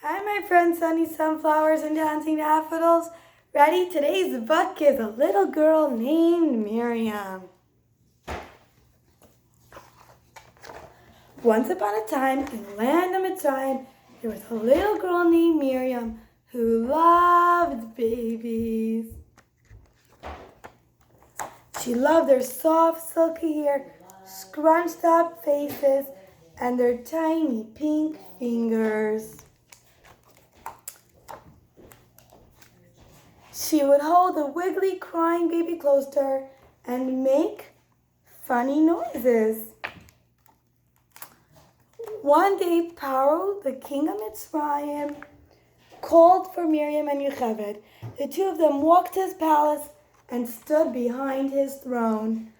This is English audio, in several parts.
Hi, my friends, sunny sunflowers and dancing daffodils. Ready? Today's book is a little girl named Miriam. Once upon a time, in the land of Mitzrayim, there was a little girl named Miriam who loved babies. She loved their soft, silky hair, scrunched up faces, and their tiny pink fingers. She would hold a wiggly, crying baby close to her and make funny noises. One day, Paro, the king of Mitzrayim, called for Miriam and Yocheved. The two of them walked to his palace and stood behind his throne.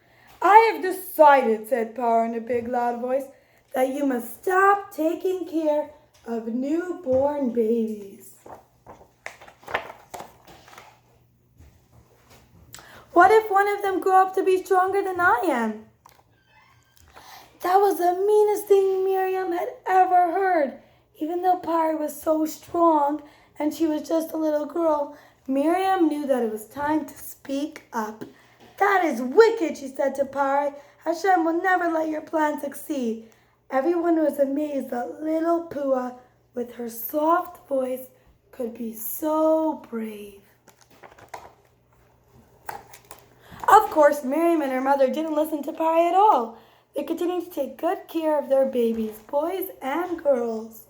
"I have decided," said Paro in a big, loud voice, "that you must stop taking care of newborn babies. What if one of them grew up to be stronger than I am?" That was the meanest thing Miriam had ever heard. Even though Pari was so strong and she was just a little girl, Miriam knew that it was time to speak up. "That is wicked," she said to Pari. "Hashem will never let your plan succeed." Everyone was amazed that little Pua, with her soft voice, could be so brave. Of course, Miriam and her mother didn't listen to Pari at all. They continued to take good care of their babies, boys and girls.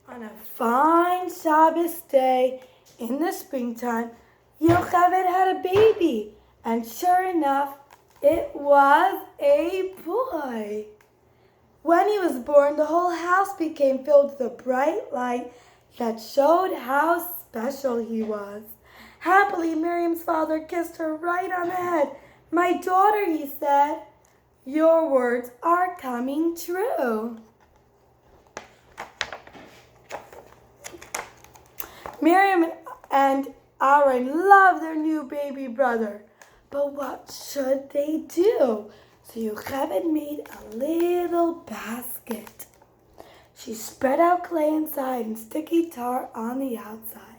On a fine Shabbos day in the springtime, Yocheved had a baby, and sure enough, it was a boy. When he was born, the whole house became filled with a bright light that showed how special he was. Happily, Miriam's father kissed her right on the head. "My daughter," he said, "your words are coming true." Miriam and Aaron loved their new baby brother. But what should they do? So Yocheved made a little basket. She spread out clay inside and sticky tar on the outside.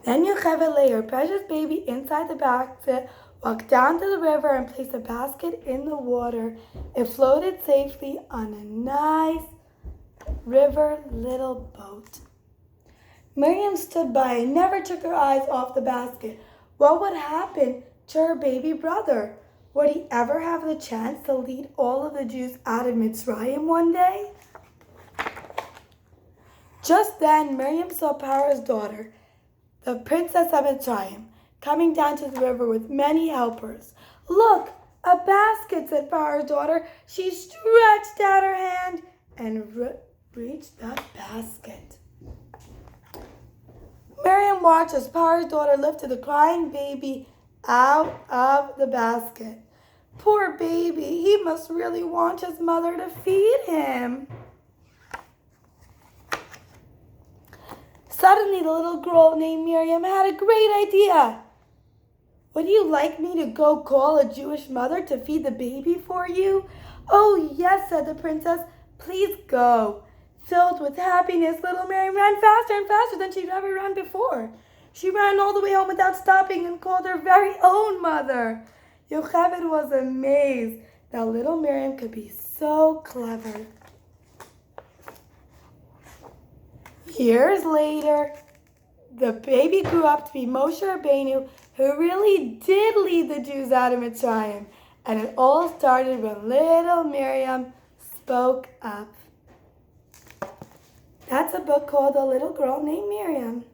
Then Yocheved lay her precious baby inside the basket, walked down to the river, and placed the basket in the water. It floated safely on a nice river little boat. Miriam stood by and never took her eyes off the basket. What would happen to her baby brother? Would he ever have the chance to lead all of the Jews out of Mitzrayim one day? Just then, Miriam saw Paro's daughter, the princess of Mitzrayim, coming down to the river with many helpers. "Look, a basket," said Paro's daughter. She stretched out her hand and reached the basket. Miriam watched as Paro's daughter lifted the crying baby out of the basket. Poor baby, he must really want his mother to feed him. Suddenly, the little girl named Miriam had a great idea. "Would you like me to go call a Jewish mother to feed the baby for you?" "Oh, yes," said the princess. "Please go." Filled with happiness, little Miriam ran faster and faster than she'd ever run before. She ran all the way home without stopping and called her very own mother. Yocheved was amazed that little Miriam could be so clever. Years later, the baby grew up to be Moshe Rabbeinu, who really did lead the Jews out of Mitzrayim. And it all started when little Miriam spoke up. That's a book called A Little Girl Named Miriam.